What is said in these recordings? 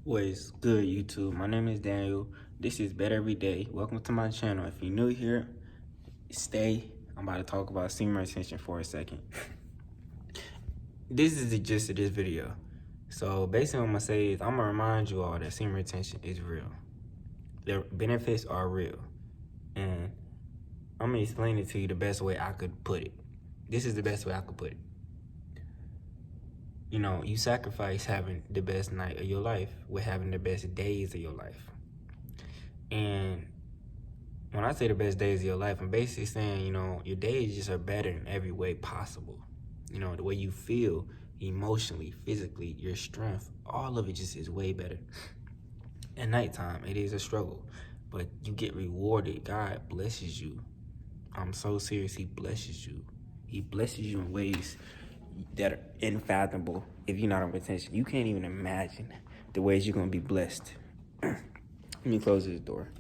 What is good, YouTube? My name is Daniel. This is Better Every Day. Welcome to my channel. If you're new here, stay. I'm about to talk about semen retention for a second. This is the gist of this video. So basically what I'm going to say is I'm going to remind you all that semen retention is real. The benefits are real. And I'm going to explain it to you the best way I could put it. This is the best way I could put it. You know, you sacrifice having the best night of your life with having the best days of your life. And when I say the best days of your life, I'm basically saying, you know, your days just are better in every way possible. You know, the way you feel emotionally, physically, your strength, all of it just is way better. At nighttime, it is a struggle, but you get rewarded. God blesses you. I'm so serious, he blesses you. He blesses you in ways that are unfathomable if you're not on retention. You can't even imagine the ways you're gonna be blessed. Let me close this door.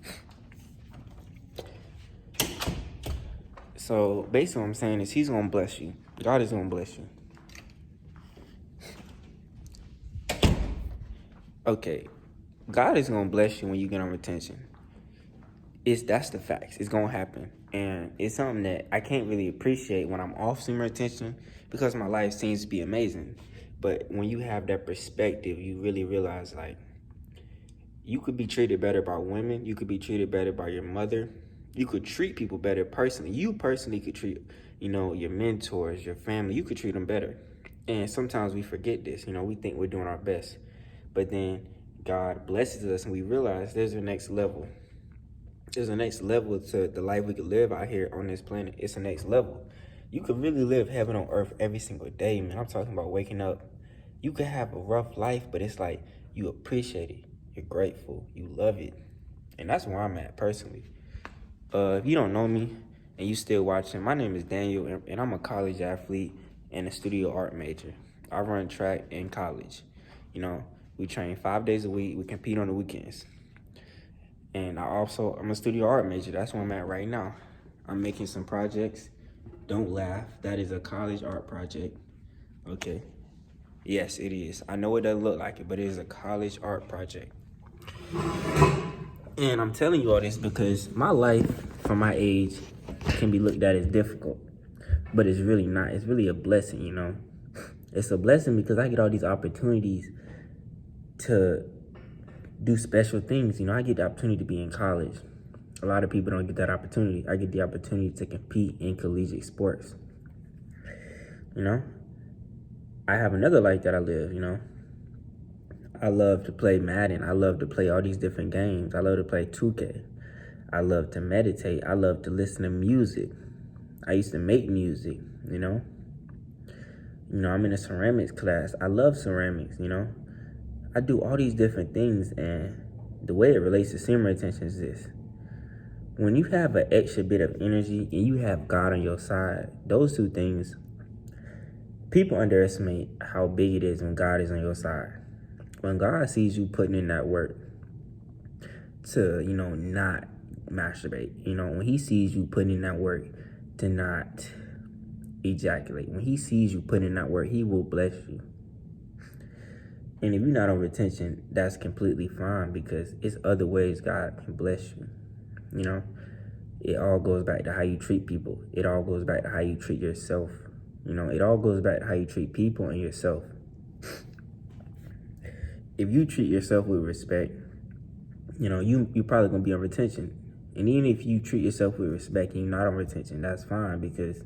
So basically what I'm saying is he's gonna bless you. God is gonna bless you. Okay, God is gonna bless you when you get on retention. That's the facts. It's gonna happen. And it's something that I can't really appreciate when I'm off semen retention because my life seems to be amazing. But when you have that perspective, you really realize like you could be treated better by women, you could be treated better by your mother, you could treat people better personally. You personally could treat, you know, your mentors, your family, you could treat them better. And sometimes we forget this, you know, we think we're doing our best. But then God blesses us and we realize there's a next level. There's a next level to the life we could live out here on this planet. It's a next level. You could really live heaven on earth every single day, man. I'm talking about waking up. You could have a rough life, but it's like you appreciate it. You're grateful. You love it. And that's where I'm at personally. If you don't know me and you still watching, my name is Daniel, and I'm a college athlete and a studio art major. I run track in college. You know, we train 5 days a week. We compete on the weekends. And I'm a studio art major. That's where I'm at right now. I'm making some projects. Don't laugh. That is a college art project. Okay. Yes, it is. I know it doesn't look like it, but it is a college art project. And I'm telling you all this because my life, for my age, can be looked at as difficult. But it's really not. It's really a blessing, you know. It's a blessing because I get all these opportunities to do special things. You know, I get the opportunity to be in college. A lot of people don't get that opportunity. I get the opportunity to compete in collegiate sports. You know, I have another life that I live, you know. I love to play Madden. I love to play all these different games. I love to play 2K. I love to meditate. I love to listen to music. I used to make music, you know. You know, I'm in a ceramics class. I love ceramics, you know. I do all these different things, and the way it relates to semen retention is this. When you have an extra bit of energy and you have God on your side, those two things, people underestimate how big it is when God is on your side. When God sees you putting in that work to, you know, not masturbate, you know, when he sees you putting in that work to not ejaculate, when he sees you putting in that work, he will bless you. And if you're not on retention, that's completely fine because it's other ways God can bless you. You know, it all goes back to how you treat people. It all goes back to how you treat yourself. You know, it all goes back to how you treat people and yourself. If you treat yourself with respect, you know, you're probably going to be on retention. And even if you treat yourself with respect and you're not on retention, that's fine because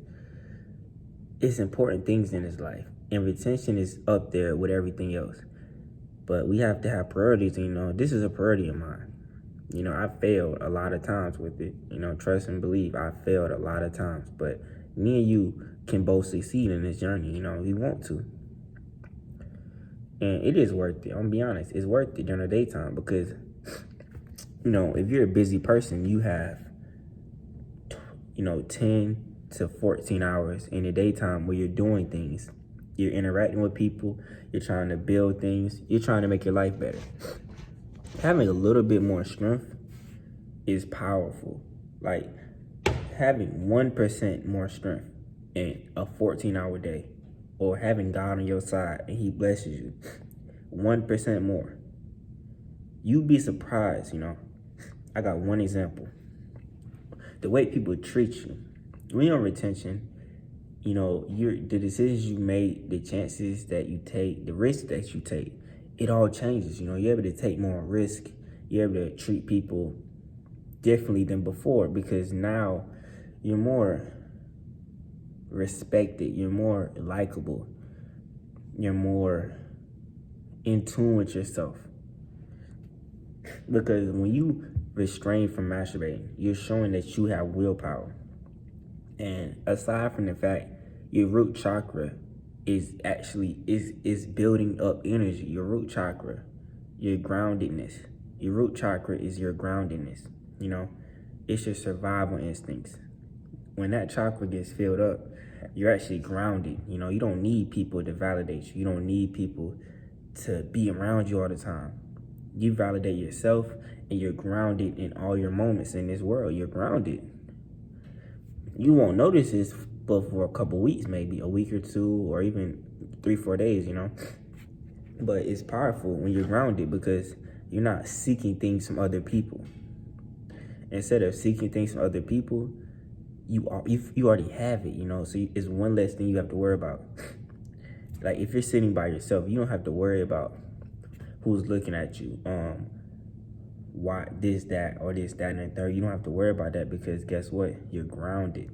it's important things in this life. And retention is up there with everything else. But we have to have priorities, you know. This is a priority of mine. You know, I failed a lot of times with it. You know, trust and believe, I failed a lot of times. But me and you can both succeed in this journey, you know, if you want to. And it is worth it. I'm gonna be honest. It's worth it during the daytime because, you know, if you're a busy person, you have, you know, 10 to 14 hours in the daytime where you're doing things. You're interacting with people. You're trying to build things. You're trying to make your life better. Having a little bit more strength is powerful. Like having 1% more strength in a 14-hour day, or having God on your side and he blesses you 1% more. You'd be surprised, I got one example. The way people treat you. When you're on retention, the decisions you make, the chances that you take, the risks that you take, it all changes. You're able to take more risk. You're able to treat people differently than before because now you're more respected. You're more likable. You're more in tune with yourself. Because when you restrain from masturbating, you're showing that you have willpower. And aside from the fact your root chakra is building up energy, your root chakra, your groundedness. Your root chakra is your groundedness. It's your survival instincts. When that chakra gets filled up, you're actually grounded. You don't need people to validate you. You don't need people to be around you all the time. You validate yourself and you're grounded in all your moments in this world. You're grounded. You won't notice this but for a couple weeks, maybe a week or two, or even 3-4 days, But it's powerful when you're grounded because you're not seeking things from other people. Instead of seeking things from other people, you already have it, So it's one less thing you have to worry about. Like if you're sitting by yourself, you don't have to worry about who's looking at you, why this, that, or this, that, and the third. You don't have to worry about that because guess what? You're grounded.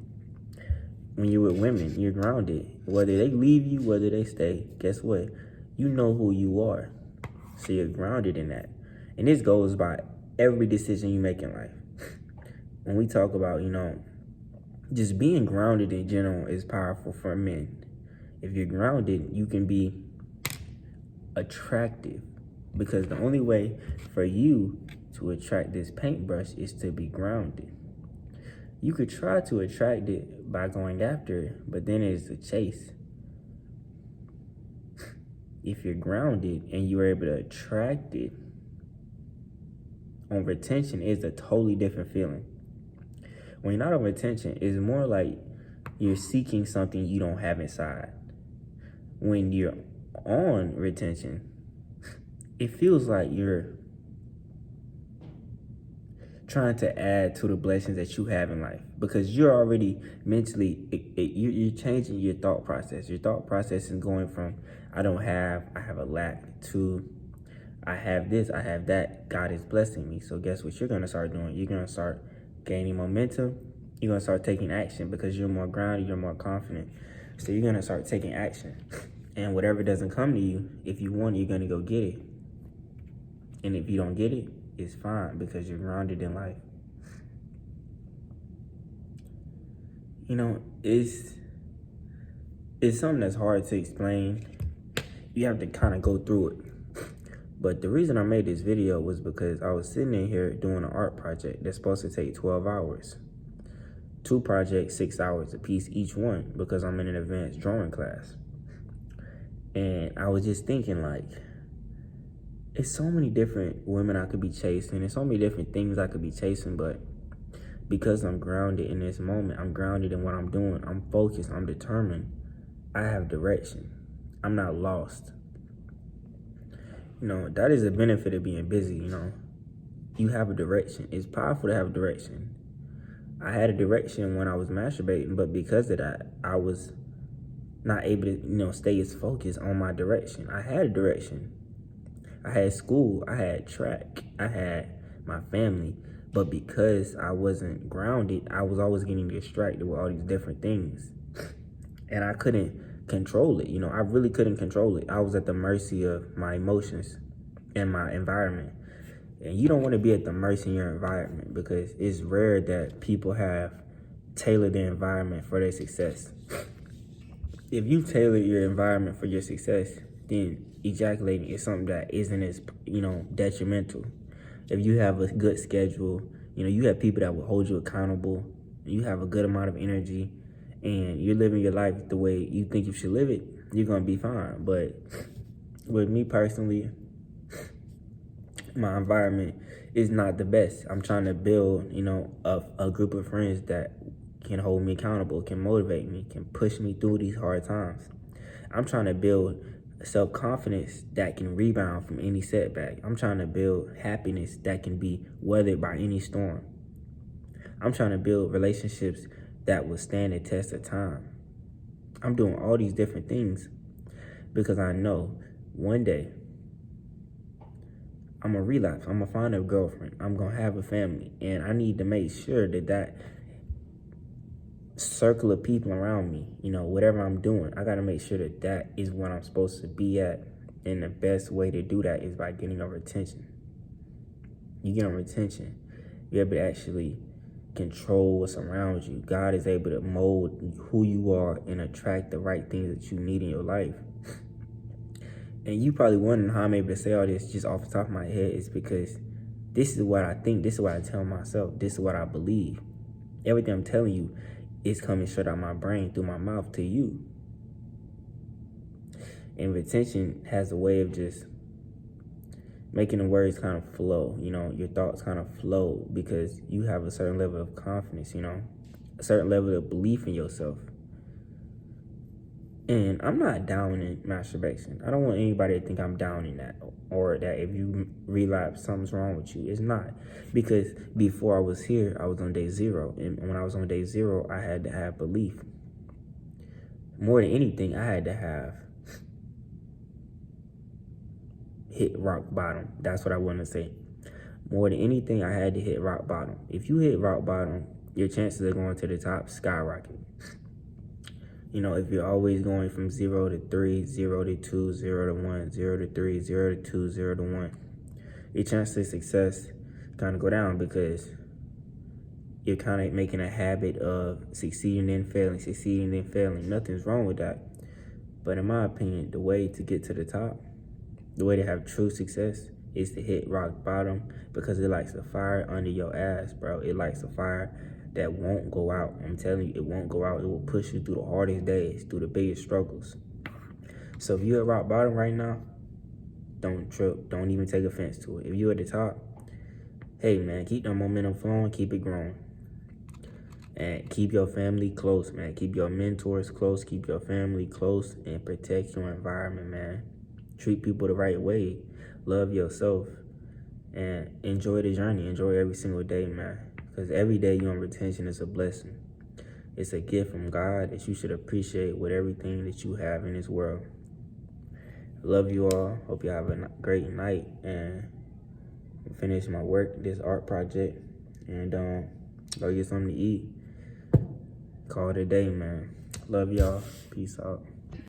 When you're with women, you're grounded. Whether they leave you, whether they stay, guess what? You know who you are. So you're grounded in that. And this goes by every decision you make in life. When we talk about, just being grounded in general is powerful for men. If you're grounded, you can be attractive. Because the only way for you to attract this paintbrush is to be grounded. You could try to attract it by going after it, but then it's a chase. If you're grounded and you're able to attract it, on retention is a totally different feeling. When you're not on retention, it's more like you're seeking something you don't have inside. When you're on retention, it feels like you're trying to add to the blessings that you have in life because you're already mentally, you're changing your thought process. Your thought process is going from, I have a lack, to I have this, I have that, God is blessing me. So guess what you're going to start doing? You're going to start gaining momentum. You're going to start taking action because you're more grounded, you're more confident. So you're going to start taking action. And whatever doesn't come to you, if you want it, you're going to go get it. And if you don't get it, it's fine because you're grounded in life. It's something that's hard to explain. You have to kind of go through it. But the reason I made this video was because I was sitting in here doing an art project that's supposed to take 12 hours. 2 projects, 6 hours a piece each one because I'm in an advanced drawing class. And I was just thinking it's so many different women I could be chasing. There's so many different things I could be chasing, but because I'm grounded in this moment, I'm grounded in what I'm doing, I'm focused, I'm determined, I have direction. I'm not lost. That is a benefit of being busy, You have a direction. It's powerful to have a direction. I had a direction when I was masturbating, but because of that, I was not able to, stay as focused on my direction. I had a direction. I had school, I had track, I had my family, but because I wasn't grounded, I was always getting distracted with all these different things. And I couldn't control it, I really couldn't control it. I was at the mercy of my emotions and my environment. And you don't want to be at the mercy of your environment because it's rare that people have tailored their environment for their success. If you tailor your environment for your success, then ejaculating is something that isn't as, detrimental. If you have a good schedule, you have people that will hold you accountable, you have a good amount of energy, and you're living your life the way you think you should live it, you're going to be fine. But with me personally, my environment is not the best. I'm trying to build, a group of friends that can hold me accountable, can motivate me, can push me through these hard times. I'm trying to build self-confidence that can rebound from any setback. I'm trying to build happiness that can be weathered by any storm. I'm trying to build relationships that will stand the test of time. I'm doing all these different things because I know one day I'm going to relapse. I'm going to find a girlfriend. I'm going to have a family. And I need to make sure that that circle of people around me, you know, whatever I'm doing, I got to make sure that that is what I'm supposed to be at. And the best way to do that is by getting over attention. You get over attention, you're able to actually control what's around you. God is able to mold who you are and attract the right things that you need in your life. And you probably wondering how I'm able to say all this just off the top of my head. Is because this is what I think, this is what I tell myself, this is what I believe. Everything I'm telling you is coming straight out of my brain through my mouth to you. And retention has a way of just making the words kind of flow, you know, your thoughts kind of flow because you have a certain level of confidence, you know, a certain level of belief in yourself. And I'm not down in masturbation. I don't want anybody to think I'm down in that or that if you relapse, something's wrong with you. It's not. Because before I was here, I was on day 0. And when I was on day 0, I had to have belief. More than anything, I had to have hit rock bottom. That's what I want to say. More than anything, I had to hit rock bottom. If you hit rock bottom, your chances of going to the top skyrocket. You know, if you're always going from 0 to 3, 0 to 2, 0 to 1, 0 to 3, 0 to 2, 0 to 1, your chances of success kind of go down because you're kind of making a habit of succeeding and failing, succeeding and failing. Nothing's wrong with that. But in my opinion, the way to get to the top, the way to have true success is to hit rock bottom because it lights a fire under your ass, bro. It lights a fire that won't go out. I'm telling you, it won't go out. It will push you through the hardest days, through the biggest struggles. So if you're at rock bottom right now, don't trip. Don't even take offense to it. If you're at the top, hey, man, keep that momentum flowing. Keep it growing. And keep your family close, man. Keep your mentors close. Keep your family close. And protect your environment, man. Treat people the right way. Love yourself. And enjoy the journey. Enjoy every single day, man. Because every day you're on retention is a blessing. It's a gift from God that you should appreciate with everything that you have in this world. Love you all. Hope you have a great night. And finish my work, this art project. And go get something to eat. Call it a day, man. Love y'all. Peace out.